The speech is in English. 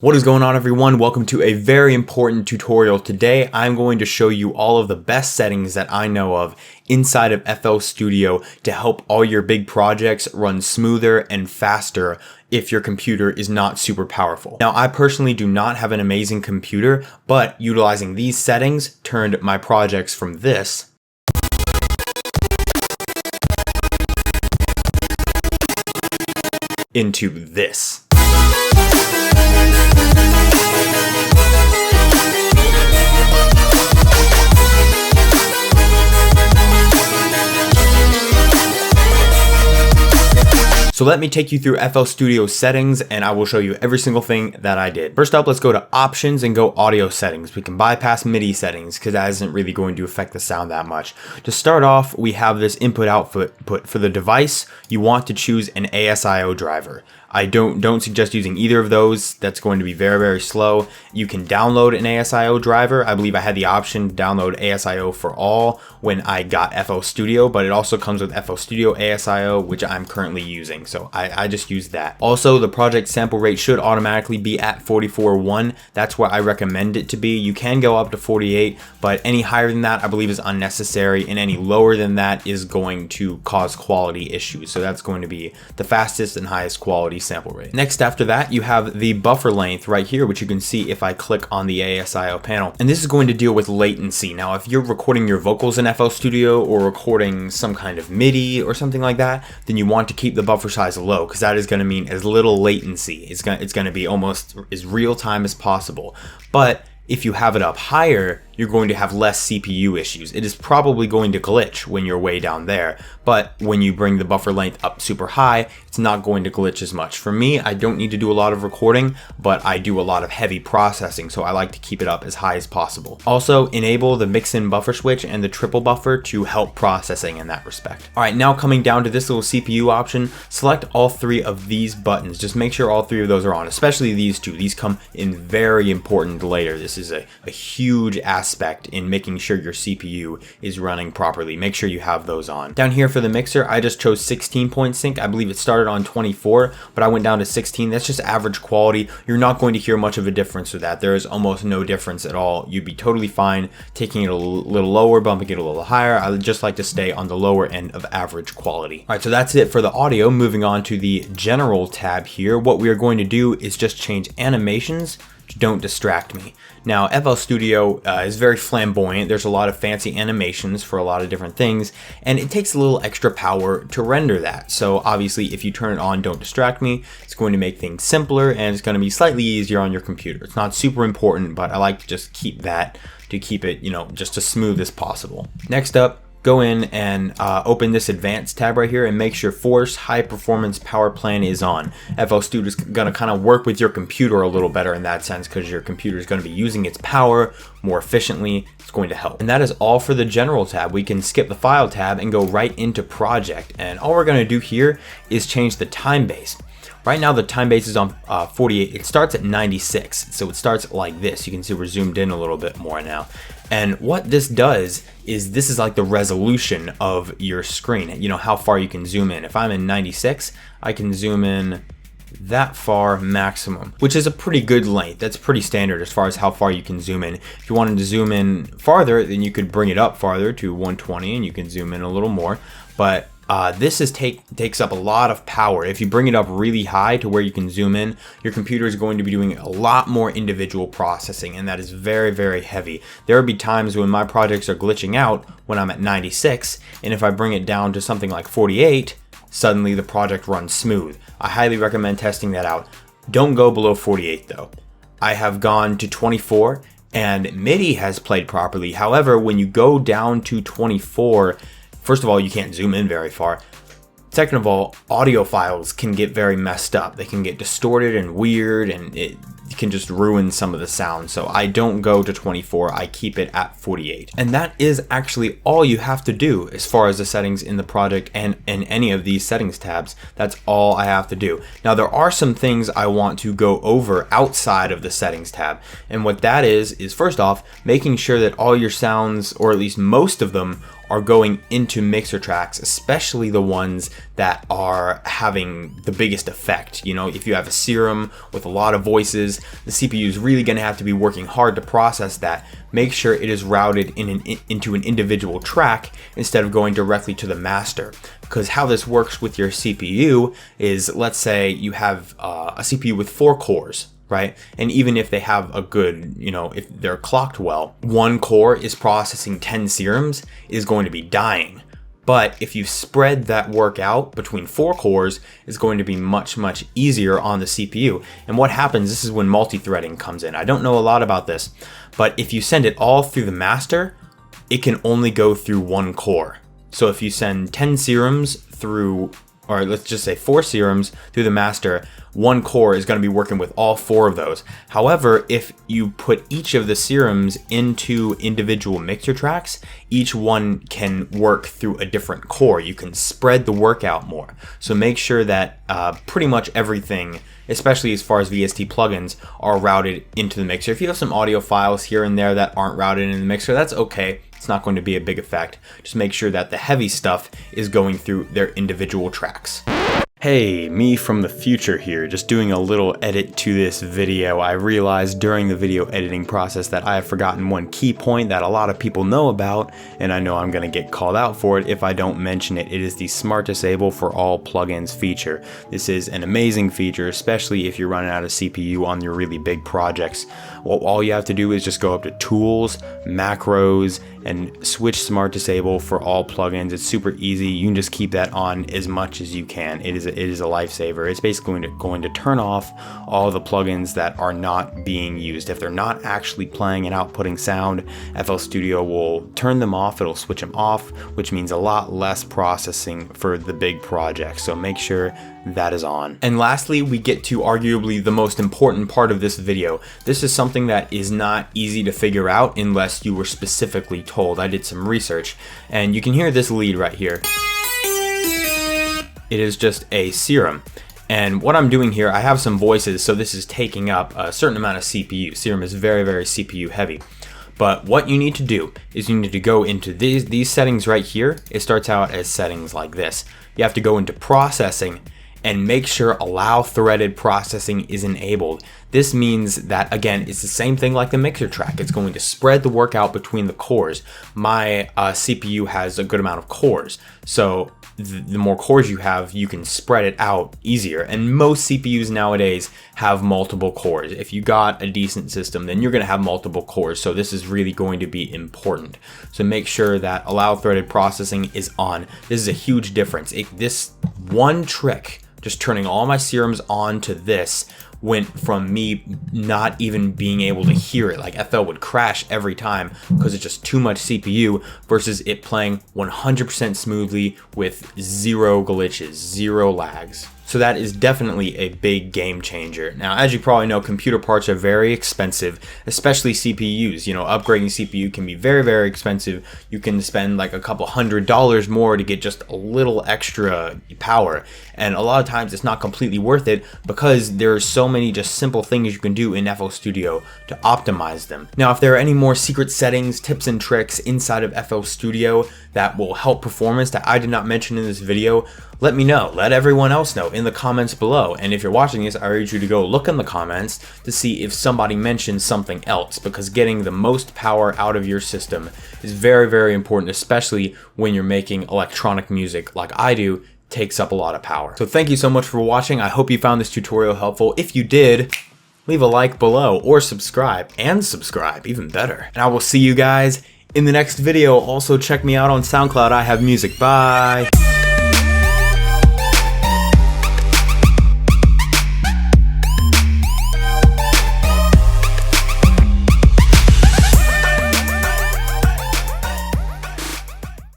What is going on, everyone? Welcome to a very important tutorial. Today I'm going to show you all of the best settings that I know of inside of FL Studio to help all your big projects run smoother and faster if your computer is not super powerful. Now, I personally do not have an amazing computer, but utilizing these settings turned my projects from this into this. So let me take you through FL Studio settings and I will show you every single thing that I did. First up, let's go to options and go audio settings. We can bypass MIDI settings because that isn't really going to affect the sound that much. To start off, we have this input output. For the device, you want to choose an ASIO driver. I don't suggest using either of those. That's going to be very, very slow. You can download an ASIO driver. I believe I had the option to download ASIO for all when I got FL Studio, but it also comes with FL Studio ASIO, which I'm currently using. So I just use that. Also, the project sample rate should automatically be at 44.1. That's where I recommend it to be. You can go up to 48, but any higher than that, I believe is unnecessary, and any lower than that is going to cause quality issues. So that's going to be the fastest and highest quality sample rate. Next, after that, you have the buffer length right here, which you can see if I click on the ASIO panel. And this is going to deal with latency. Now, if you're recording your vocals in FL Studio or recording some kind of MIDI or something like that, then you want to keep the buffer size low because that is going to mean as little latency. It's going to be almost as real time as possible. But if you have it up higher, you're going to have less CPU issues. It is probably going to glitch when you're way down there, but when you bring the buffer length up super high, it's not going to glitch as much. For me, I don't need to do a lot of recording, but I do a lot of heavy processing, so I like to keep it up as high as possible. Also, enable the mix-in buffer switch and the triple buffer to help processing in that respect. All right, now coming down to this little CPU option, select all three of these buttons. Just make sure all three of those are on, especially these two. These come in very important later. This is a huge aspect in making sure your CPU is running properly. Make sure you have those on. Down here for the mixer, I just chose 16-point sync. I believe it started on 24, but I went down to 16. That's just average quality. You're not going to hear much of a difference with that. There is almost no difference at all. You'd be totally fine taking it a little lower, bumping it a little higher. I would just like to stay on the lower end of average quality. All right, so that's it for the audio. Moving on to the general tab here. What we are going to do is just change animations to don't distract me. Now, FL Studio is very flamboyant. There's a lot of fancy animations for a lot of different things, and it takes a little extra power to render that. So obviously, if you turn it on, don't distract me, it's going to make things simpler, and it's going to be slightly easier on your computer. It's not super important, but I like to just keep that to keep it, just as smooth as possible. Next up, go in and open this advanced tab right here and make sure Force High Performance Power Plan is on. FL Studio is going to kind of work with your computer a little better in that sense because your computer is going to be using its power more efficiently. It's going to help. And that is all for the general tab. We can skip the file tab and go right into project. And all we're going to do here is change the time base. Right now the time base is on 48. It starts at 96, so it starts like this. You can see we're zoomed in a little bit more now. And what this does is this is like the resolution of your screen, how far you can zoom in. If I'm in 96, I can zoom in that far maximum, which is a pretty good length. That's pretty standard as far as how far you can zoom in. If you wanted to zoom in farther, then you could bring it up farther to 120 and you can zoom in a little more. But this takes up a lot of power. If you bring it up really high to where you can zoom in, your computer is going to be doing a lot more individual processing, and that is very, very heavy. There will be times when my projects are glitching out when I'm at 96, and if I bring it down to something like 48, suddenly the project runs smooth. I highly recommend testing that out. Don't go below 48 though. I have gone to 24 and MIDI has played properly. However, when you go down to 24, first of all, you can't zoom in very far. Second of all, audio files can get very messed up. They can get distorted and weird, and it can just ruin some of the sound. So I don't go to 24, I keep it at 48. And that is actually all you have to do as far as the settings in the project and in any of these settings tabs. That's all I have to do. Now there are some things I want to go over outside of the settings tab. And what that is first off, making sure that all your sounds, or at least most of them, are going into mixer tracks, especially the ones that are having the biggest effect. You know, if you have a serum with a lot of voices, the CPU is really going to have to be working hard to process that. Make sure it is routed into an individual track instead of going directly to the master. Because how this works with your CPU is, let's say you have a CPU with 4 cores, right? And even if they have a good, you know, if they're clocked well, one core is processing 10 serums is going to be dying. But if you spread that work out between 4 cores, it's going to be much easier on the CPU. And what happens, this is when multi-threading comes in. I don't know a lot about this, but if you send it all through the master, it can only go through 1 core. So if you send 10 serums through, or let's just say 4 serums through the master, 1 core is going to be working with all 4 of those. However, if you put each of the serums into individual mixer tracks, each one can work through a different core. You can spread the work out more. So make sure that pretty much everything, especially as far as VST plugins, are routed into the mixer. If you have some audio files here and there that aren't routed in the mixer, that's okay. It's not going to be a big effect. Just make sure that the heavy stuff is going through their individual tracks. Hey, me from the future here, just doing a little edit to this video. I realized during the video editing process that I have forgotten one key point that a lot of people know about, and I know I'm going to get called out for it if I don't mention it. It is the Smart Disable for All Plugins feature. This is an amazing feature, especially if you're running out of CPU on your really big projects. Well, all you have to do is just go up to Tools, Macros, and switch Smart Disable for all plugins. It's super easy. You can just keep that on as much as you can. It is a lifesaver. It's basically going to turn off all the plugins that are not being used. If they're not actually playing and outputting sound, FL Studio will turn them off. It'll switch them off, which means a lot less processing for the big projects. So make sure that is on. And lastly, we get to arguably the most important part of this video. This is something that is not easy to figure out unless you were specifically told. I did some research, and you can hear this lead right here. It is just a serum. And what I'm doing here, I have some voices, so this is taking up a certain amount of CPU. Serum is very CPU heavy. But what you need to do is you need to go into these settings right here. It starts out as settings like this. You have to go into processing and make sure allow threaded processing is enabled. This means that, again, it's the same thing like the mixer track. It's going to spread the work out between the cores. My CPU has a good amount of cores, so the more cores you have, you can spread it out easier. And most CPUs nowadays have multiple cores. If you got a decent system, then you're going to have multiple cores. So this is really going to be important. So make sure that allow threaded processing is on. This is a huge difference. This one trick, just turning all my serums on to this, went from me not even being able to hear it. Like FL would crash every time because it's just too much CPU, versus it playing 100% smoothly with 0 glitches, 0 lags. So that is definitely a big game changer. Now, as you probably know, computer parts are very expensive, especially CPUs. You know, upgrading CPU can be very expensive. You can spend like a couple $100s more to get just a little extra power. And a lot of times it's not completely worth it because there are so many just simple things you can do in FL Studio to optimize them. Now, if there are any more secret settings, tips and tricks inside of FL Studio that will help performance that I did not mention in this video, let me know. Let everyone else know in the comments below. And if you're watching this, I urge you to go look in the comments to see if somebody mentioned something else, because getting the most power out of your system is very important, especially when you're making electronic music like I do. Takes up a lot of power. So thank you so much for watching. I hope you found this tutorial helpful. If you did, leave a like below or subscribe, even better. And I will see you guys in the next video. Also check me out on SoundCloud. I have music. Bye.